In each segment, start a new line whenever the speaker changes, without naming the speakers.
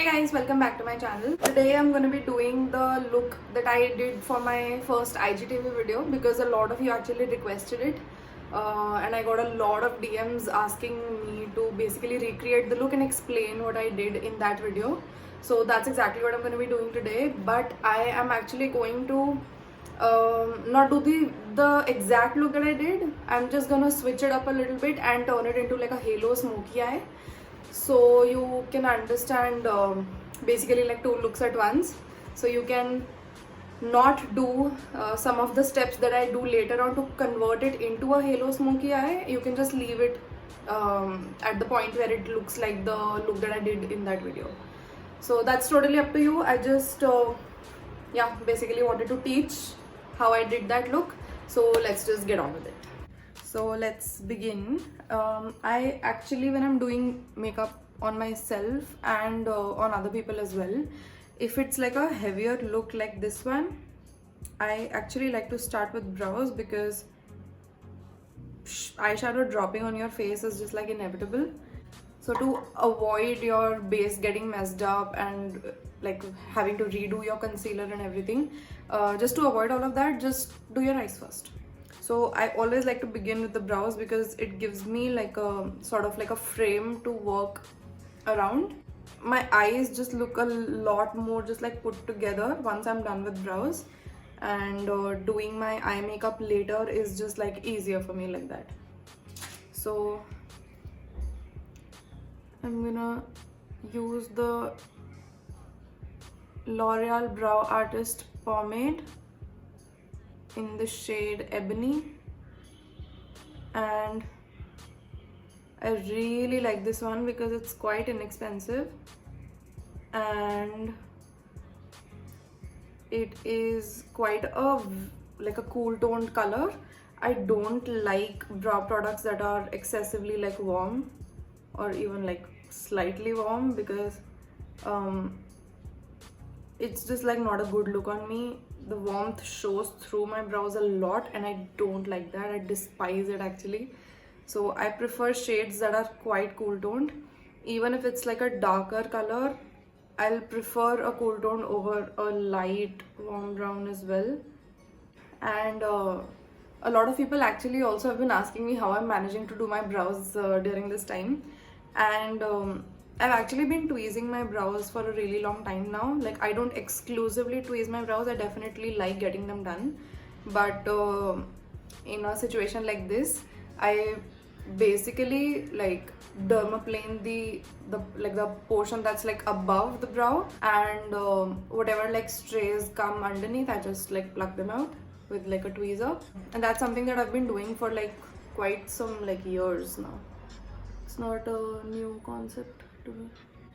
Hey guys, welcome back to my channel. Today I'm going to be doing the look that I did for my first IGTV video because a lot of you actually requested it, and I got a lot of DMs asking me to basically recreate the look and explain what I did in that video. So that's exactly what I'm going to be doing today, but I am actually going to not do the exact look that I did. I'm just gonna switch it up a little bit and turn it into like a halo smoky eye, so you can understand basically like two looks at once. So you can not do some of the steps that I do later on to convert it into a halo smoky eye. You can just leave it at the point where it looks like the look that I did in that video. So that's totally up to you. I just yeah, basically wanted to teach how I did that look. So let's just get on with it. So let's begin. I actually, when I'm doing makeup on myself and on other people as well, if it's like a heavier look like this one, I actually like to start with brows because eyeshadow dropping on your face is just like inevitable. So to avoid your base getting messed up and like having to redo your concealer and everything, just to avoid all of that, just do your eyes first. So I always like to begin with the brows because it gives me like a sort of like a frame to work around. My eyes just look a lot more just like put together once I'm done with brows, and doing my eye makeup later is just like easier for me like that. So I'm gonna use the L'Oreal Brow Artist Pomade in the shade Ebony, and I really like this one because it's quite inexpensive and it is quite a like a cool toned color. I don't like brow products that are excessively like warm or even like slightly warm because it's just like not a good look on me. The warmth shows through my brows a lot and I don't like that. I despise it actually. So I prefer shades that are quite cool toned. Even if it's like a darker color, I'll prefer a cool tone over a light warm brown as well. And a lot of people actually also have been asking me how I'm managing to do my brows during this time. And I've actually been tweezing my brows for a really long time now. Like, I don't exclusively tweeze my brows. I definitely like getting them done. But in a situation like this, I basically like dermaplane the portion that's like above the brow, and whatever like strays come underneath, I just like pluck them out with like a tweezer. And that's something that I've been doing for like quite some like years now. It's not a new concept to me.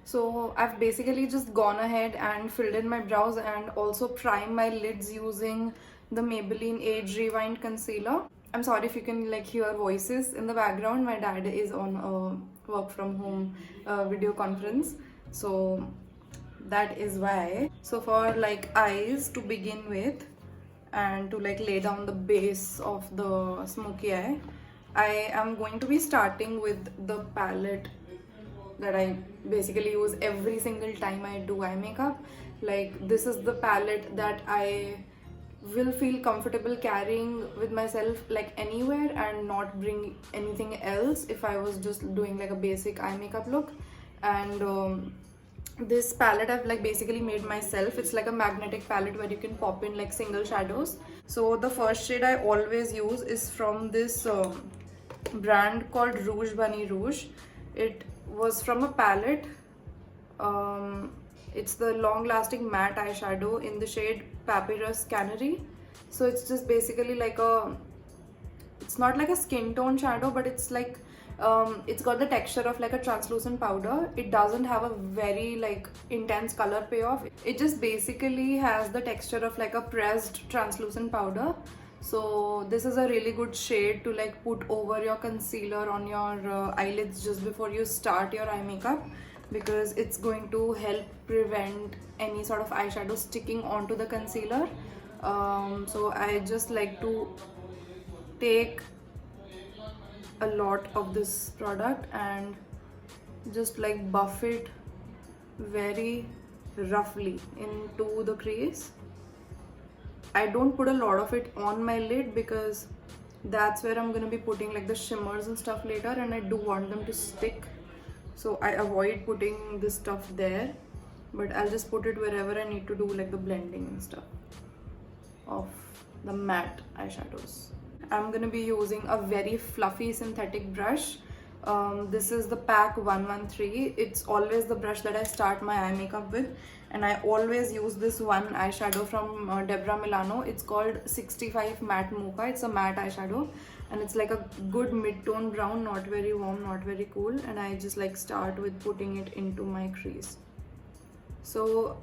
So I've basically just gone ahead and filled in my brows and also primed my lids using the Maybelline Age Rewind concealer. I'm sorry if you can like hear voices in the background. My dad is on a work from home video conference, so that is why. So for like eyes to begin with and to like lay down the base of the smoky eye, I am going to be starting with the palette that I basically use every single time I do eye makeup. Like, this is the palette that I will feel comfortable carrying with myself like anywhere and not bring anything else if I was just doing like a basic eye makeup look. And this palette I've like basically made myself. It's like a magnetic palette where you can pop in like single shadows. So the first shade I always use is from this brand called Rouge Bunny Rouge. It was from a palette. It's the long lasting matte eyeshadow in the shade Papyrus Canary. So it's just basically like a, it's not like a skin tone shadow, but it's like it's got the texture of like a translucent powder. It doesn't have a very like intense color payoff. It just basically has the texture of like a pressed translucent powder. So this is a really good shade to like put over your concealer on your eyelids just before you start your eye makeup, because it's going to help prevent any sort of eyeshadow sticking onto the concealer. So I just like to take a lot of this product and just like buff it very roughly into the crease. I don't put a lot of it on my lid because that's where I'm gonna be putting like the shimmers and stuff later, and I do want them to stick, so I avoid putting this stuff there, but I'll just put it wherever I need to do like the blending and stuff of the matte eyeshadows. I'm gonna be using a very fluffy synthetic brush. This is the Pack 113. It's always the brush that I start my eye makeup with, and I always use this one eyeshadow from Deborah Milano. It's called 65 Matte Mocha. It's a matte eyeshadow, and it's like a good mid-tone brown, not very warm, not very cool, and I just like start with putting it into my crease. So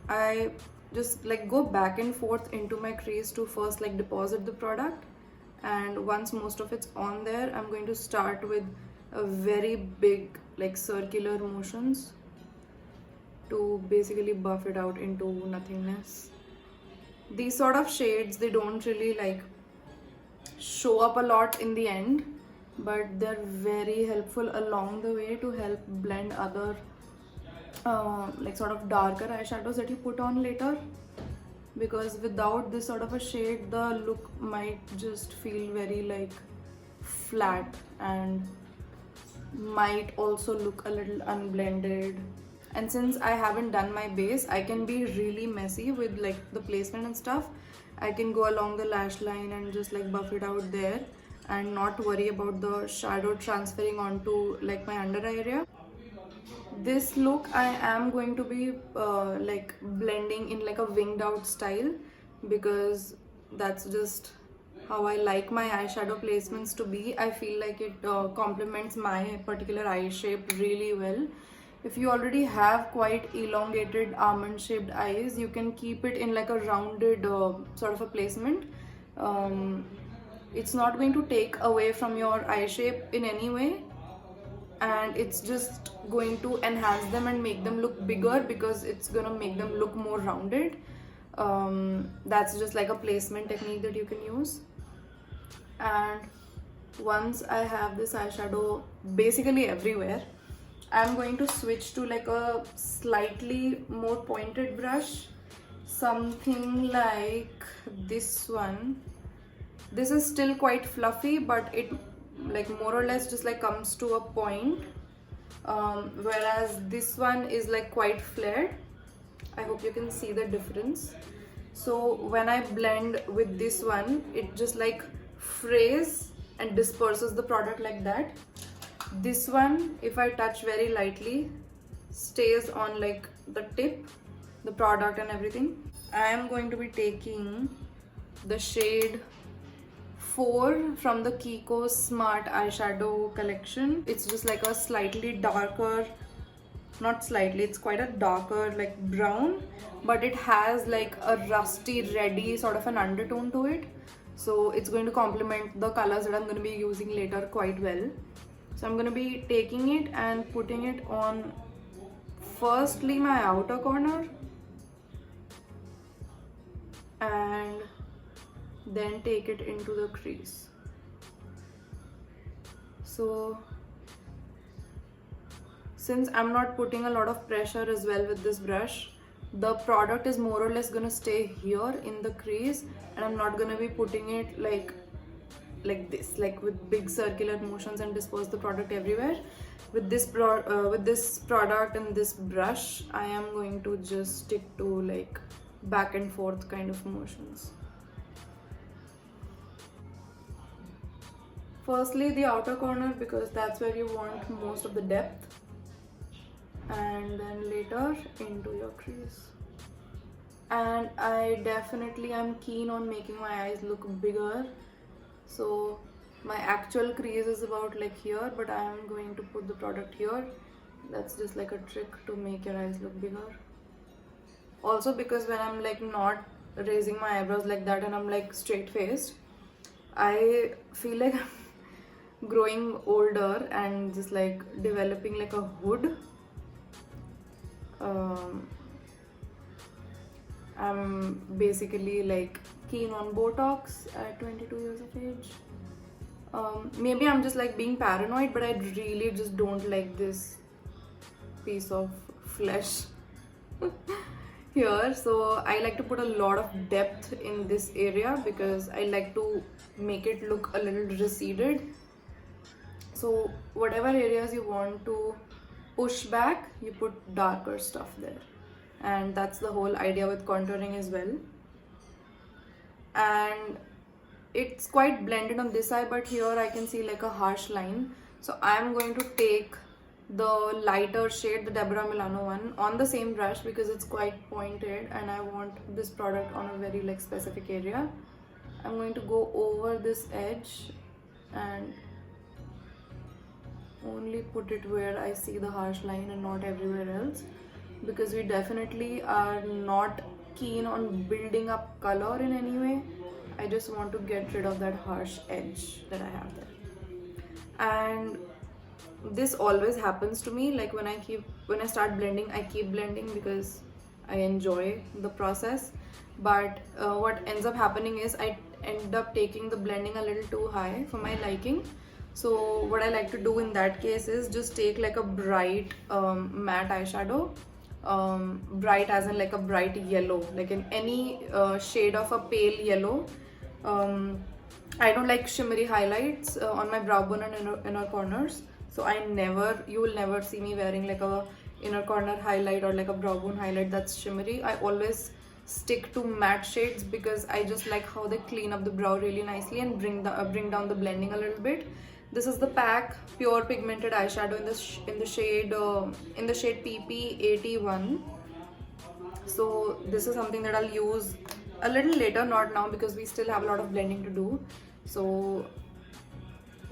I just like go back and forth into my crease to first like deposit the product, and once most of it's on there, I'm going to start with a very big like circular motions to basically buff it out into nothingness. These sort of shades, they don't really like show up a lot in the end, but they're very helpful along the way to help blend other like sort of darker eyeshadows that you put on later, because without this sort of a shade, the look might just feel very like flat and might also look a little unblended. And since I haven't done my base, I can be really messy with like the placement and stuff. I can go along the lash line and just like buff it out there and not worry about the shadow transferring onto like my under eye area. This look I am going to be like blending in like a winged out style, because that's just how I like my eyeshadow placements to be. I feel like it complements my particular eye shape really well. If you already have quite elongated almond shaped eyes, you can keep it in like a rounded sort of a placement. It's not going to take away from your eye shape in any way, and it's just going to enhance them and make them look bigger because it's gonna make them look more rounded. That's just like a placement technique that you can use. And once I have this eyeshadow basically everywhere, I'm going to switch to like a slightly more pointed brush, something like this one. This is still quite fluffy, but it like more or less just like comes to a point, whereas this one is like quite flared. I hope you can see the difference. So when I blend with this one, it just like frays and disperses the product like that. This one, if I touch very lightly, stays on like the tip, the product and everything. I am going to be taking the shade 4 from the Kiko Smart Eyeshadow collection. It's just like a slightly darker, not slightly, it's quite a darker like brown, but it has like a rusty reddy sort of an undertone to it. So it's going to complement the colors that I'm going to be using later quite well. So I'm going to be taking it and putting it on firstly my outer corner, and then take it into the crease. So since I'm not putting a lot of pressure as well with this brush, the product is more or less gonna stay here in the crease, and I'm not gonna be putting it like this, like with big circular motions and disperse the product everywhere. With this product and this brush, I am going to just stick to like back and forth kind of motions. Firstly the outer corner, because that's where you want most of the depth, and then later into your crease. And I definitely am keen on making my eyes look bigger, so my actual crease is about like here, but I am going to put the product here. That's just like a trick to make your eyes look bigger. Also because when I'm like not raising my eyebrows like that and I'm like straight faced, I feel like I'm growing older and just like developing like a hood. I'm basically like keen on Botox at 22 years of age. Maybe I'm just like being paranoid, but I really just don't like this piece of flesh here. So I like to put a lot of depth in this area because I like to make it look a little receded. So whatever areas you want to push back, you put darker stuff there. And that's the whole idea with contouring as well. And it's quite blended on this eye, but here I can see like a harsh line. So I'm going to take the lighter shade, the Deborah Milano one, on the same brush because it's quite pointed and I want this product on a very like specific area. I'm going to go over this edge and only put it where I see the harsh line and not everywhere else, because we definitely are not keen on building up color in any way. I just want to get rid of that harsh edge that I have there. And this always happens to me, like when I start blending, I keep blending because I enjoy the process. But what ends up happening is I end up taking the blending a little too high for my liking. So what I like to do in that case is just take like a bright matte eyeshadow, bright as in like a bright yellow, like in any shade of a pale yellow. I don't like shimmery highlights on my brow bone and inner corners, so you will never see me wearing like a inner corner highlight or like a brow bone highlight that's shimmery. I always stick to matte shades because I just like how they clean up the brow really nicely and bring down the blending a little bit. This is the PAC Pure Pigmented Eyeshadow in the shade PP81. So this is something that I'll use a little later, not now because we still have a lot of blending to do. So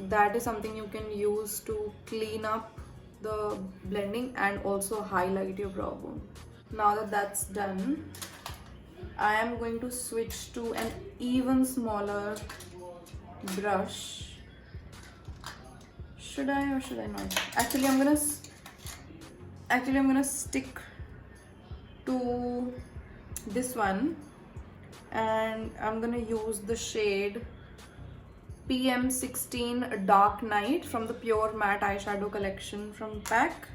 that is something you can use to clean up the blending and also highlight your brow bone. Now that that's done, I am going to switch to an even smaller brush. Should I or should I not? Actually, I'm gonna stick to this one, and I'm gonna use the shade PM16 Dark Night from the Pure Matte Eyeshadow collection from PAC.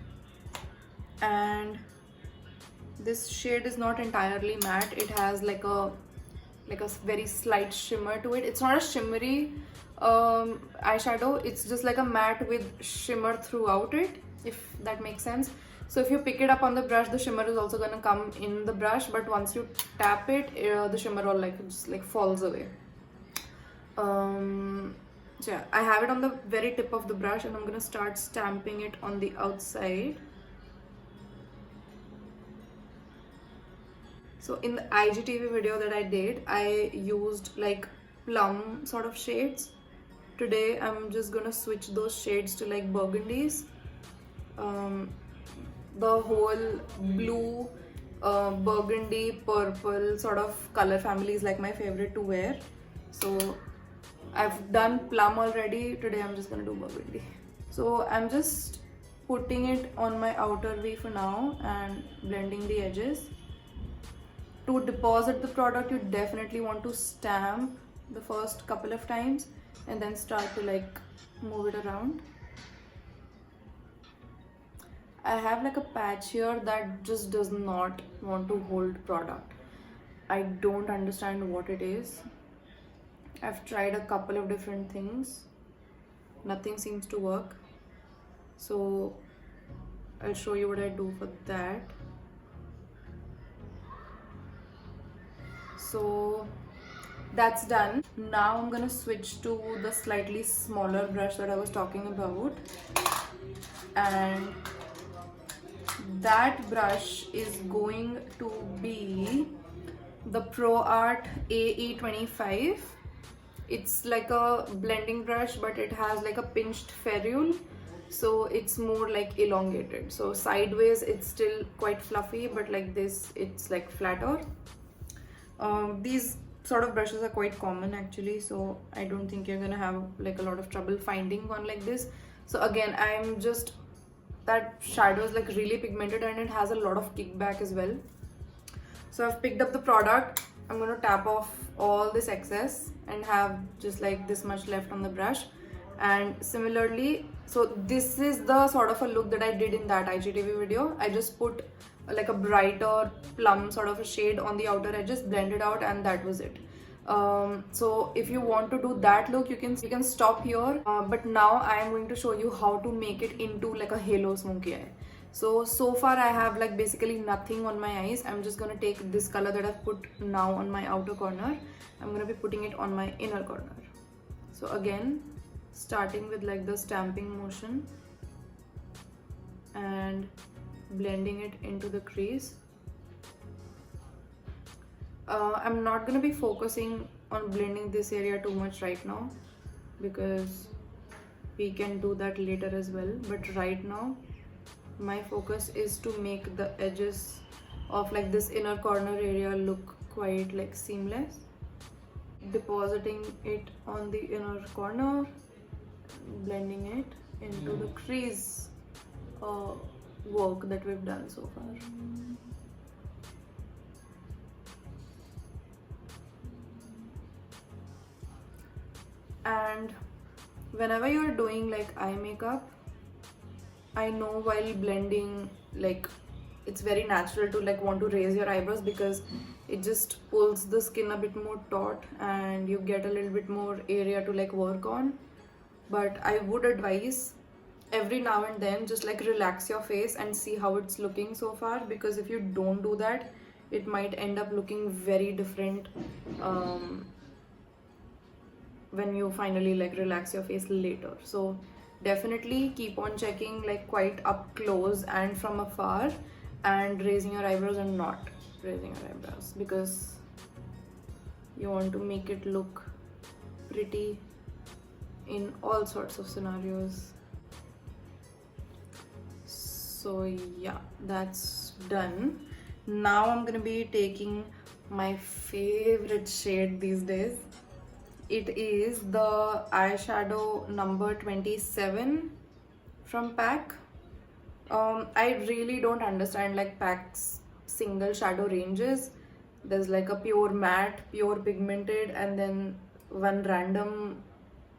And this shade is not entirely matte. It has like a very slight shimmer to it. It's not a shimmery eyeshadow, it's just like a matte with shimmer throughout it, if that makes sense. So if you pick it up on the brush, the shimmer is also gonna come in the brush, but once you tap it, the shimmer all just falls away. So yeah, I have it on the very tip of the brush and I'm gonna start stamping it on the outside. So in the IGTV video that I did, I used like plum sort of shades. Today I'm just gonna switch those shades to like burgundies. The whole blue, burgundy, purple sort of color family is like my favorite to wear. So I've done plum already. Today I'm just gonna do burgundy. So I'm just putting it on my outer V for now and blending the edges. To deposit the product, you definitely want to stamp the first couple of times and then start to like move it around. I have like a patch here that just does not want to hold product. I don't understand what it is. I've tried a couple of different things. Nothing seems to work. So I'll show you what I do for that. So that's done. Now I'm gonna switch to the slightly smaller brush that I was talking about, and that brush is going to be the Pro Art AE25. It's like a blending brush, but it has like a pinched ferrule, so it's more like elongated. So sideways it's still quite fluffy, but like this it's like flatter. These sort of brushes are quite common actually, so I don't think you're gonna have like a lot of trouble finding one like this. So again, that shadow is like really pigmented and it has a lot of kickback as well. So I've picked up the product. I'm going to tap off all this excess and have just like this much left on the brush, and similarly So this is the sort of a look that I did in that IGTV video. I just put like a brighter plum sort of a shade on the outer edges, blended out, and that was it. So if you want to do that look, you can stop here. But now I am going to show you how to make it into like a halo smoky eye. So far I have like basically nothing on my eyes. I'm just gonna take this color that I've put now on my outer corner. I'm gonna be putting it on my inner corner. So again, starting with like the stamping motion and blending it into the crease. I'm not gonna be focusing on blending this area too much right now because we can do that later as well, but right now my focus is to make the edges of like this inner corner area look quite like seamless. Depositing it on the inner corner, blending it into the crease work that we've done so far. And whenever you're doing like eye makeup, I know while blending, like it's very natural to like want to raise your eyebrows because it just pulls the skin a bit more taut and you get a little bit more area to like work on. But I would advise every now and then just like relax your face and see how it's looking so far, because if you don't do that, it might end up looking very different when you finally like relax your face later. So definitely keep on checking like quite up close and from afar, and raising your eyebrows and not raising your eyebrows, because you want to make it look pretty in all sorts of scenarios. So yeah, that's done. Now I'm gonna be taking my favorite shade these days. It is the eyeshadow number 27 from PAC. I really don't understand like PAC's single shadow ranges. There's like a pure matte, pure pigmented, and then one random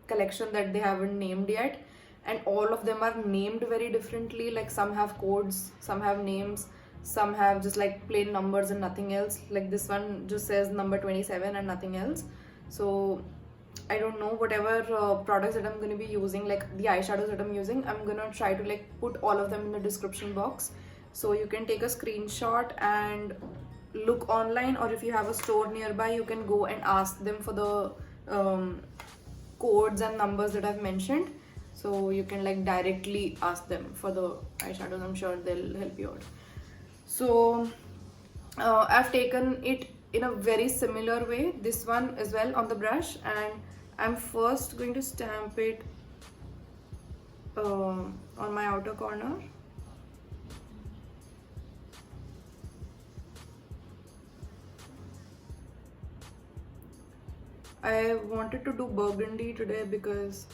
collection that they haven't named yet, and all of them are named very differently. Like some have codes, some have names, some have just like plain numbers and nothing else. Like this one just says number 27 and nothing else. So I don't know, whatever products that I'm going to be using, like the eyeshadows that I'm using, I'm going to try to like put all of them in the description box, so you can take a screenshot and look online, or if you have a store nearby, you can go and ask them for the codes and numbers that I've mentioned. So you can like directly ask them for the eyeshadows. I'm sure they'll help you out. So I've taken it in a very similar way, this one as well, on the brush, and I'm first going to stamp it on my outer corner. I wanted to do Burgundy today because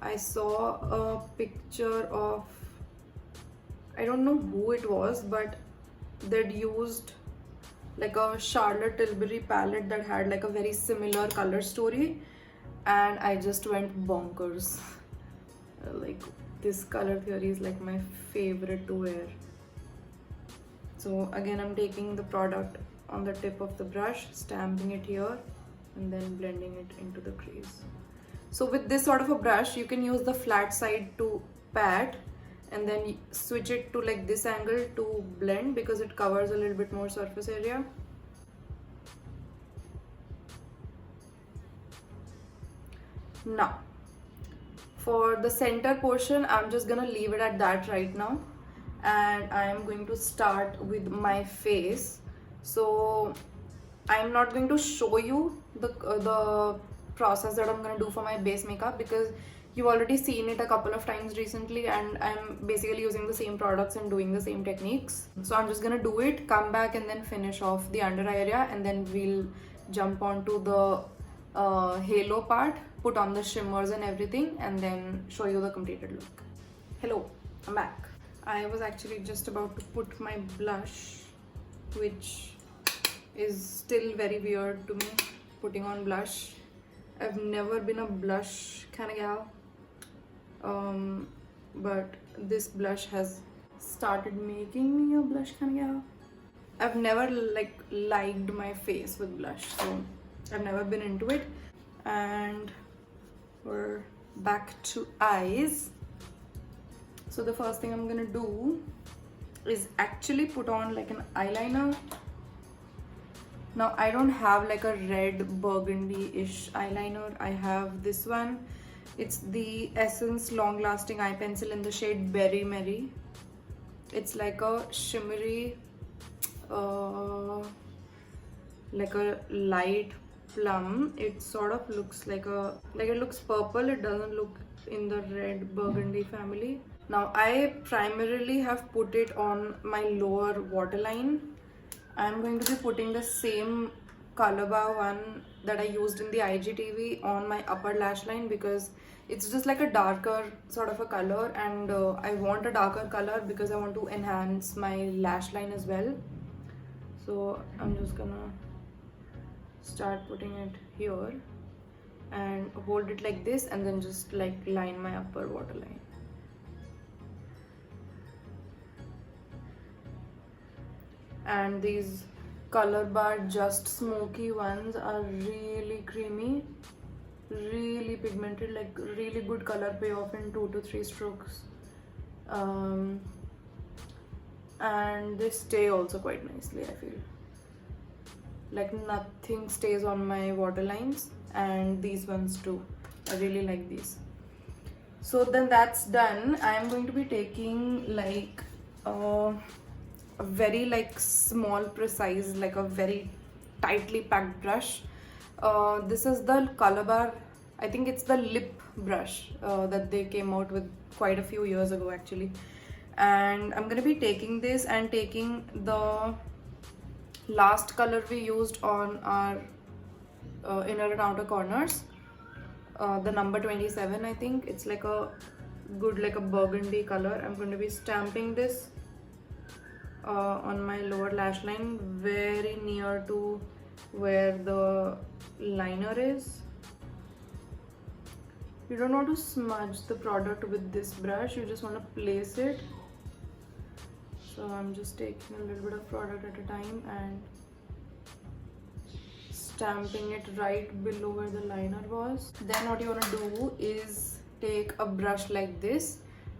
I saw a picture of, I don't know who it was, but they'd used like a Charlotte Tilbury palette that had like a very similar color story, and I just went bonkers. Like this color theory is like my favorite to wear. So again, I'm taking the product on the tip of the brush, stamping it here, and then blending it into the crease. So with this sort of a brush, you can use the flat side to pat and then switch it to like this angle to blend, because it covers a little bit more surface area. Now for the center portion, I'm just gonna leave it at that right now, and I'm going to start with my face. So I'm not going to show you the process that I'm going to do for my base makeup, because you've already seen it a couple of times recently, and I'm basically using the same products and doing the same techniques. So I'm just going to do it, come back, and then finish off the under eye area, and then we'll jump onto the halo part, put on the shimmers and everything, and then show you the completed look. Hello, I'm back. I was actually just about to put my blush, which is still very weird to me, putting on blush. I've never been a blush kind of gal. But this blush has started making me a blush kind of gal. I've never liked my face with blush, so I've never been into it. And we're back to eyes. So the first thing I'm gonna do is actually put on like an eyeliner. Now I don't have like a red burgundy-ish eyeliner. I have this one. It's the Essence Long Lasting Eye Pencil in the shade Berry Merry. It's like a shimmery, like a light plum. It sort of looks like it looks purple. It doesn't look in the red burgundy family. Now I primarily have put it on my lower waterline. I'm going to be putting the same color bar one that I used in the IGTV on my upper lash line because it's just like a darker sort of a color, and I want a darker color because I want to enhance my lash line as well. So I'm just gonna start putting it here and hold it like this, and then just like line my upper waterline. And these color bar Just Smoky ones are really creamy, really pigmented, like really good color payoff in 2 to 3 strokes. And they stay also quite nicely. I feel like nothing stays on my waterlines, and these ones too. I really like these. So then that's done. I am going to be taking like a very like small, precise, like a very tightly packed brush. This is the color bar, I think it's the lip brush that they came out with quite a few years ago actually. And I'm gonna be taking this and taking the last color we used on our inner and outer corners, the number 27. I think it's like a good, like a burgundy color. I'm going to be stamping this on my lower lash line, very near to where the liner is. You don't want to smudge the product with this brush, you just want to place it. So I'm just taking a little bit of product at a time and stamping it right below where the liner was. Then what you want to do is take a brush like this.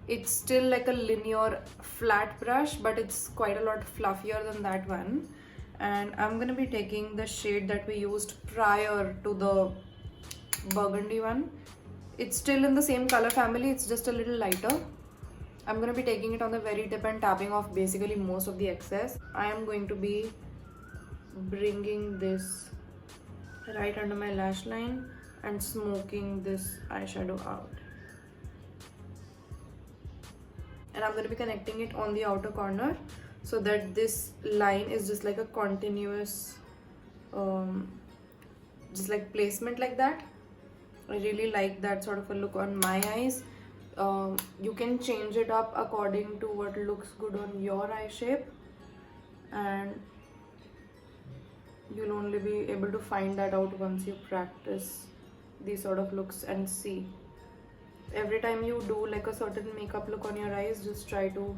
It's still like a linear flat brush, but it's quite a lot fluffier than that one. And I'm gonna be taking the shade that we used prior to the burgundy one. It's still in the same color family, it's just a little lighter. I'm gonna be taking it on the very tip and tapping off basically most of the excess. I am going to be bringing this right under my lash line and smoking this eyeshadow out. And I'm going to be connecting it on the outer corner so that this line is just like a continuous just like placement like that. I really like that sort of a look on my eyes. You can change it up according to what looks good on your eye shape, and you'll only be able to find that out once you practice these sort of looks and see. Every time you do like a certain makeup look on your eyes, just try to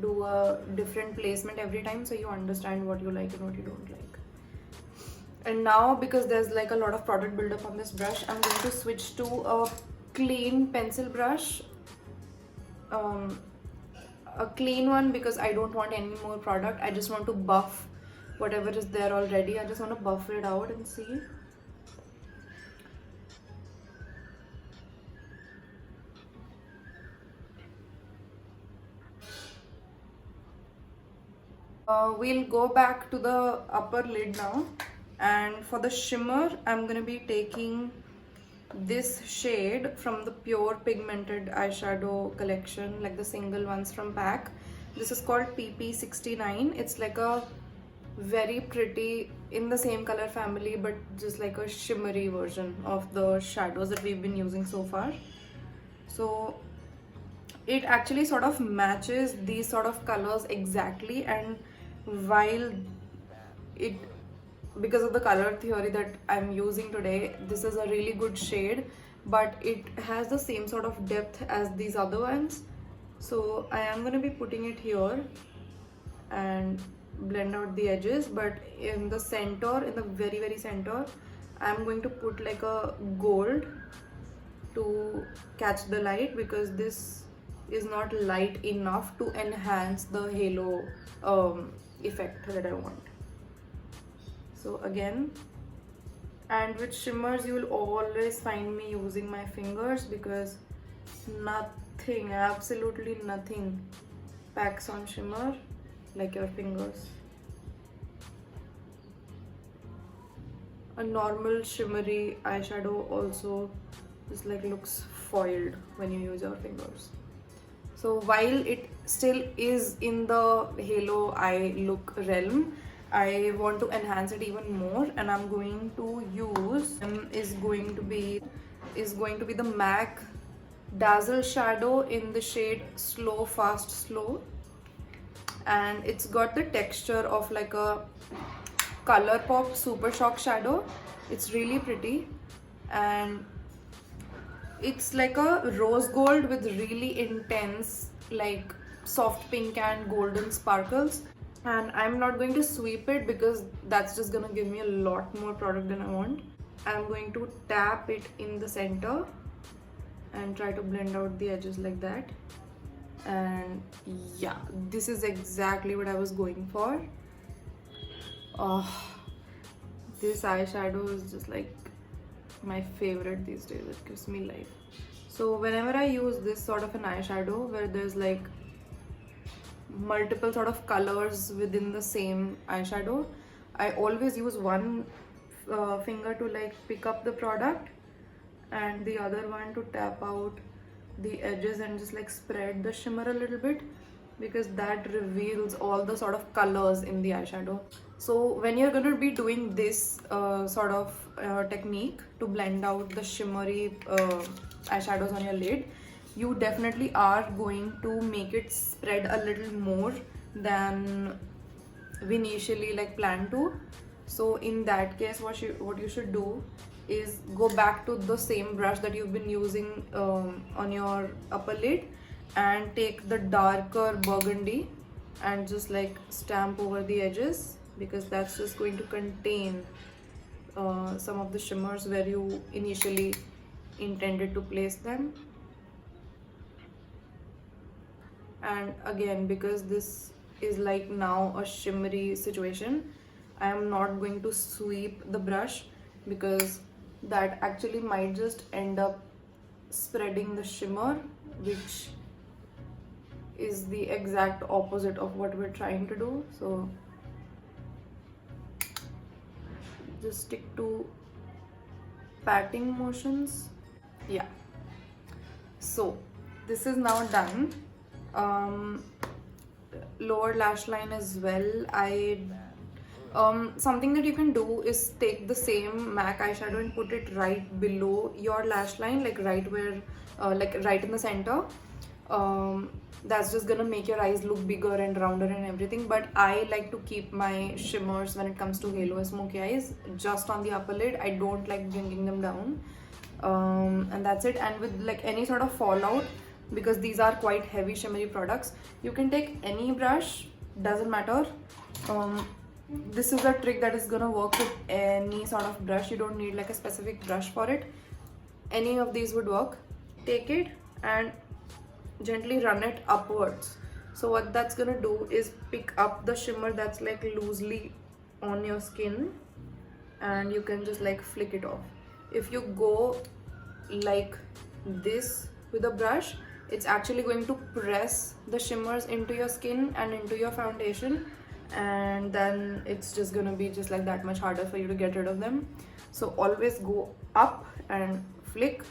do a different placement every time so you understand what you like and what you don't like. And now, because there's like a lot of product buildup on this brush, I'm going to switch to a clean pencil brush. A clean one because I don't want any more product. I just want to buff whatever is there already. I just want to buff it out and see. We'll go back to the upper lid now, and for the shimmer I'm gonna be taking this shade from the Pure Pigmented eyeshadow collection, like the single ones from pack. This is called PP69. It's like a very pretty, in the same color family, but just like a shimmery version of the shadows that we've been using so far. So it actually sort of matches these sort of colors exactly, and while it, because of the color theory that I'm using today, this is a really good shade, but it has the same sort of depth as these other ones. So I am going to be putting it here and blend out the edges, but in the center, in the very center, I'm going to put like a gold to catch the light, because this is not light enough to enhance the halo effect that I want. So again, and with shimmers you will always find me using my fingers, because nothing, absolutely nothing packs on shimmer like your fingers. A normal shimmery eyeshadow also just like looks foiled when you use your fingers. So while it still is in the halo eye look realm, I want to enhance it even more, and I'm going to use is going to be the MAC Dazzleshadow in the shade Slow Fast Slow, and it's got the texture of like a ColourPop Super Shock shadow. It's really pretty, and it's like a rose gold with really intense like soft pink and golden sparkles. And I'm not going to sweep it because that's just gonna give me a lot more product than I want. I'm going to tap it in the center and try to blend out the edges like that. And yeah, this is exactly what I was going for. Oh, this eyeshadow is just like my favorite these days. It gives me life. So whenever I use this sort of an eyeshadow where there's like multiple sort of colors within the same eyeshadow, I always use one finger to like pick up the product and the other one to tap out the edges and just like spread the shimmer a little bit, because that reveals all the sort of colors in the eyeshadow. So when you're going to be doing this sort of technique to blend out the shimmery eyeshadows on your lid, you definitely are going to make it spread a little more than we initially like planned to. So in that case, what you should do is go back to the same brush that you've been using on your upper lid and take the darker burgundy and just like stamp over the edges, because that's just going to contain some of the shimmers where you initially intended to place them. And again, because this is like now a shimmery situation, I am not going to sweep the brush, because that actually might just end up spreading the shimmer, which is the exact opposite of what we're trying to do. So just stick to patting motions. Yeah, so this is now done. Lower lash line as well. Something that you can do is take the same MAC eyeshadow and put it right below your lash line, like right where, like right in the center. That's just gonna make your eyes look bigger and rounder and everything. But I like to keep my shimmers when it comes to halo and smoky eyes just on the upper lid. I don't like bringing them down, and that's it. And with like any sort of fallout, because these are quite heavy shimmery products, you can take any brush, doesn't matter. This is a trick that is gonna work with any sort of brush. You don't need like a specific brush for it. Any of these would work. Take it and gently run it upwards. So what that's gonna do is pick up the shimmer that's like loosely on your skin, and you can just like flick it off. If you go like this with a brush, it's actually going to press the shimmers into your skin and into your foundation, and then it's just gonna be just like that much harder for you to get rid of them. So always go up and flick,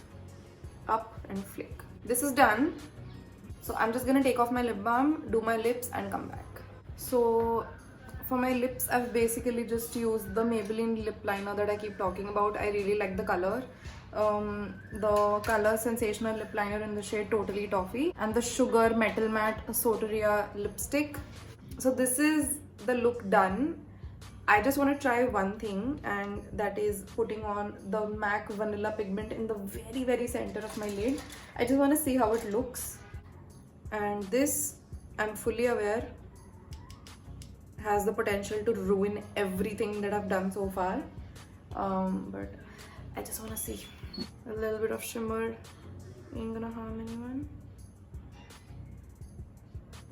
up and flick. This is done. So I'm just gonna take off my lip balm, do my lips and come back. So for my lips, I've basically just used the Maybelline lip liner that I keep talking about. I really like the color. The color Sensational lip liner in the shade Totally Toffee, and the Sugar Metal Matte Soteria lipstick. So this is the look done. I just want to try one thing, and that is putting on the MAC Vanilla Pigment in the very center of my lid. I just want to see how it looks. And this, I'm fully aware, has the potential to ruin everything that I've done so far. But I just want to see. A little bit of shimmer ain't gonna harm anyone.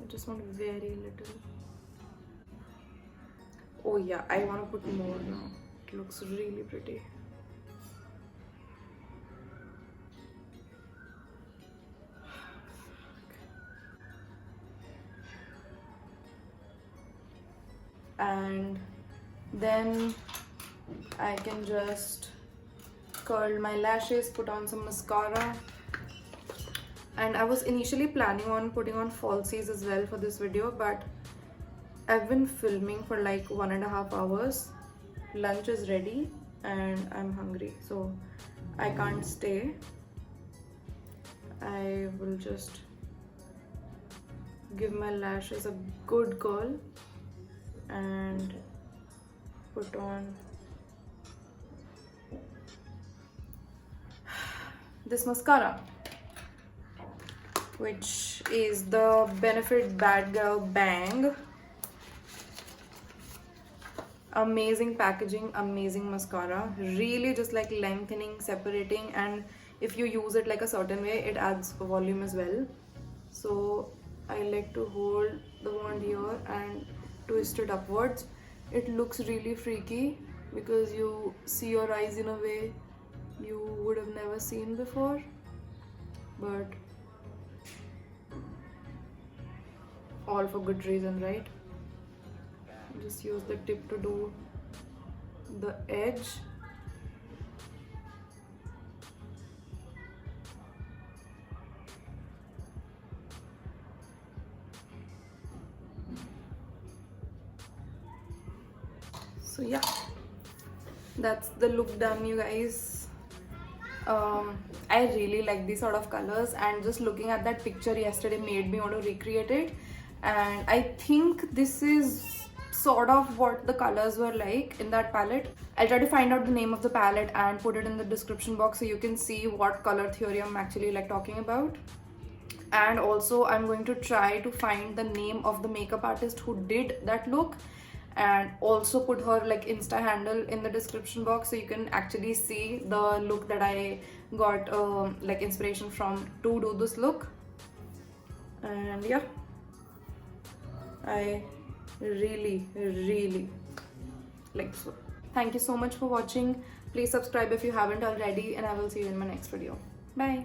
I just want very little. Oh yeah, I want to put more now. It looks really pretty. And then I can just curl my lashes, put on some mascara. And I was initially planning on putting on falsies as well for this video, but I've been filming for like 1.5 hours. Lunch is ready and I'm hungry, so I can't stay. I will just give my lashes a good curl and put on this mascara, which is the Benefit Bad Girl Bang. Amazing packaging, amazing mascara, really just like lengthening, separating, and if you use it like a certain way, it adds volume as well. So I like to hold the wand here and twist it upwards. It looks really freaky because you see your eyes in a way you would have never seen before, but all for good reason, right? Just use the tip to do the edge. So yeah, that's the look done, you guys. I really like these sort of colors, and just looking at that picture yesterday made me want to recreate it. And I think this is sort of what the colors were like in that palette. I'll try to find out the name of the palette and put it in the description box so you can see what color theory I'm actually like talking about. And also I'm going to try to find the name of the makeup artist who did that look, and also put her like Insta handle in the description box so you can actually see the look that I got like inspiration from to do this look. And yeah, I really like this one. Thank you so much for watching. Please subscribe if you haven't already, and I will see you in my next video. Bye.